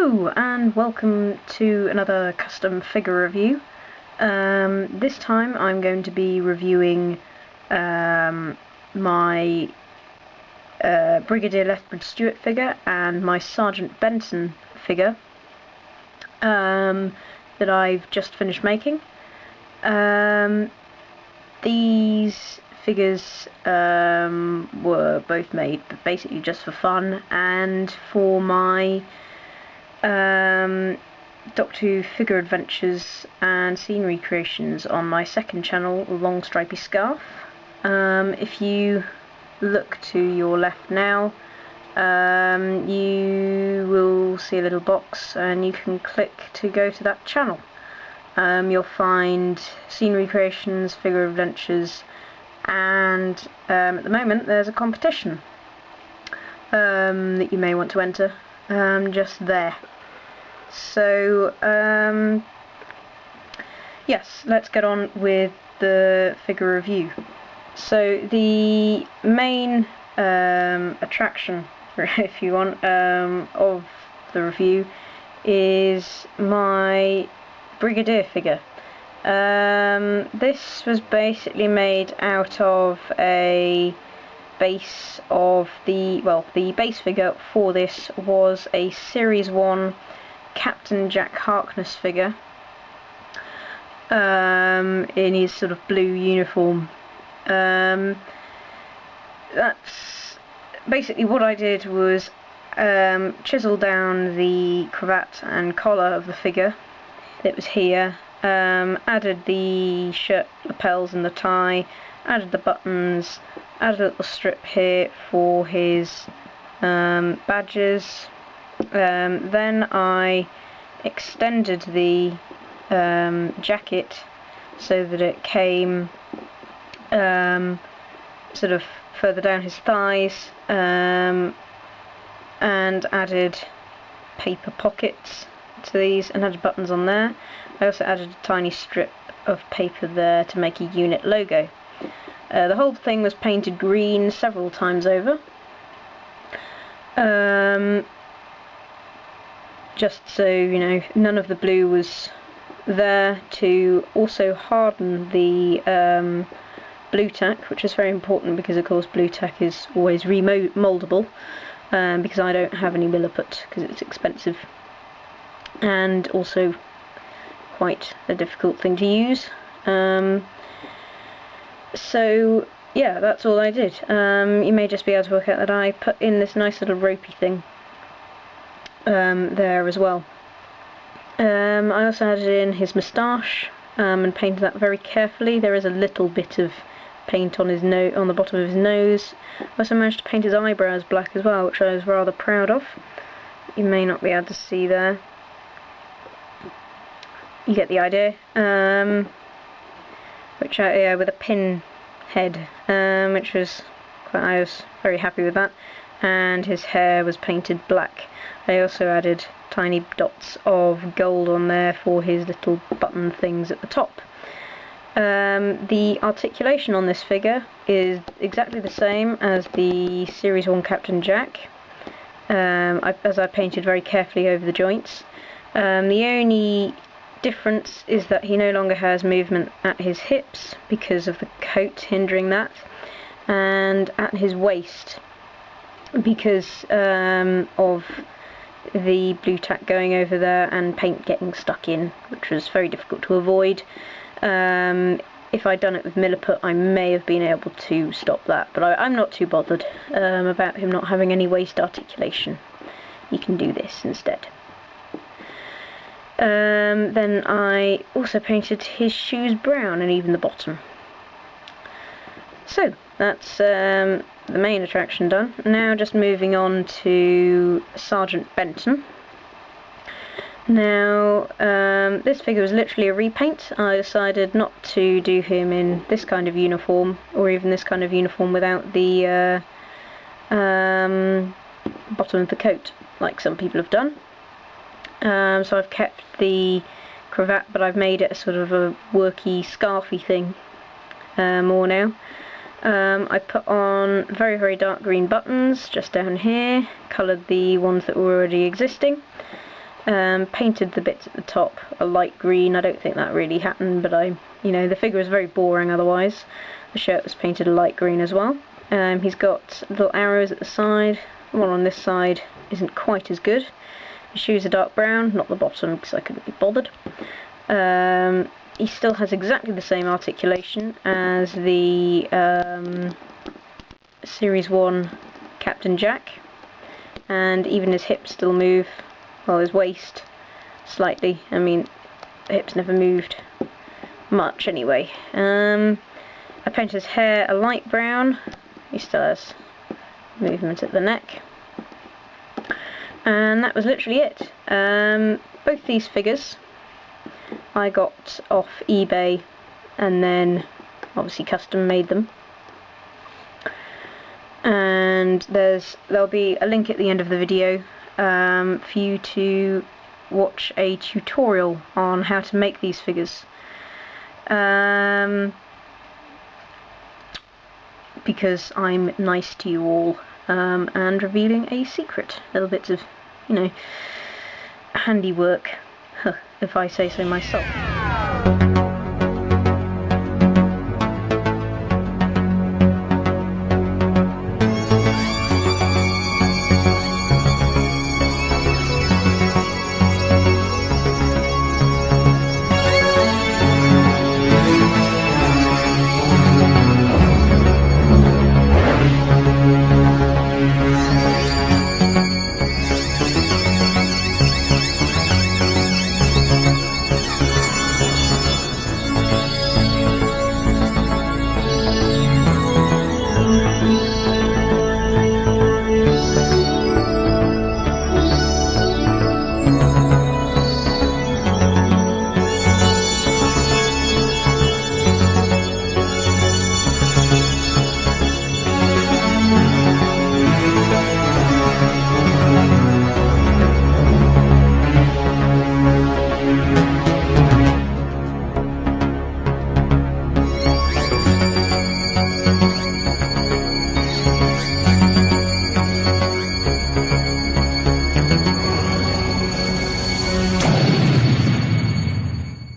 Hello and welcome to another custom figure review. This time I'm going to be reviewing my Brigadier Lethbridge Stewart figure and my Sergeant Benton figure that I've just finished making. These figures were both made basically just for fun and for my Doctor Who figure adventures and scenery creations on my second channel, Long Stripy Scarf. If you look to your left now, you will see a little box and you can click to go to that channel. You'll find scenery creations, figure adventures, and at the moment there's a competition that you may want to enter just there. So yes, let's get on with the figure review. So the main attraction, if you want, of the review is my Brigadier figure. This was basically made out of a base of the base figure for this was a Series 1 Captain Jack Harkness figure in his sort of blue uniform. That's basically what I did, was chisel down the cravat and collar of the figure that was here, added the shirt lapels and the tie, added the buttons, added a little strip here for his badges. Then I extended the jacket so that it came sort of further down his thighs, and added paper pockets to these and added buttons on there. I also added a tiny strip of paper there to make a unit logo. The whole thing was painted green several times over, just so you know none of the blue was there, to also harden the blue tack, which is very important because of course blue tack is always remoldable, because I don't have any milliput because it's expensive and also quite a difficult thing to use. So yeah, that's all I did. You may just be able to work out that I put in this nice little ropey thing there as well. I also added in his moustache and painted that very carefully. There is a little bit of paint on his on the bottom of his nose. I also managed to paint his eyebrows black as well, which I was rather proud of. You may not be able to see there. You get the idea. Which with a pin head, which was I was very happy with that. And his hair was painted black. I also added tiny dots of gold on there for his little button things at the top. The articulation on this figure is exactly the same as the Series 1 Captain Jack, as I painted very carefully over the joints. The only difference is that he no longer has movement at his hips because of the coat hindering that, and at his waist because of the blue tack going over there and paint getting stuck in, which was very difficult to avoid. If I'd done it with milliput, I may have been able to stop that, but I'm not too bothered about him not having any waist articulation. You can do this instead. Then I also painted his shoes brown and even the bottom. So that's the main attraction done. Now just moving on to Sergeant Benton. Now this figure was literally a repaint. I decided not to do him in this kind of uniform, or even this kind of uniform without the bottom of the coat, like some people have done. So I've kept the cravat, but I've made it a sort of a worky, scarfy thing more now. I put on very, very dark green buttons just down here, coloured the ones that were already existing, Painted the bits at the top a light green. I don't think that really happened, but the figure is very boring otherwise. The shirt was painted a light green as well. He's got little arrows at the side. The one on this side isn't quite as good. His shoes are dark brown, not the bottom because I couldn't be bothered. He still has exactly the same articulation as the Series 1 Captain Jack, and even his hips still move, well, his waist slightly. I mean, the hips never moved much anyway. I painted his hair a light brown. He still has movement at the neck. And that was literally it. Both these figures I got off eBay and then obviously custom made them. And there'll be a link at the end of the video for you to watch a tutorial on how to make these figures. Because I'm nice to you all, and revealing a secret. Little bits of, handiwork, if I say so myself.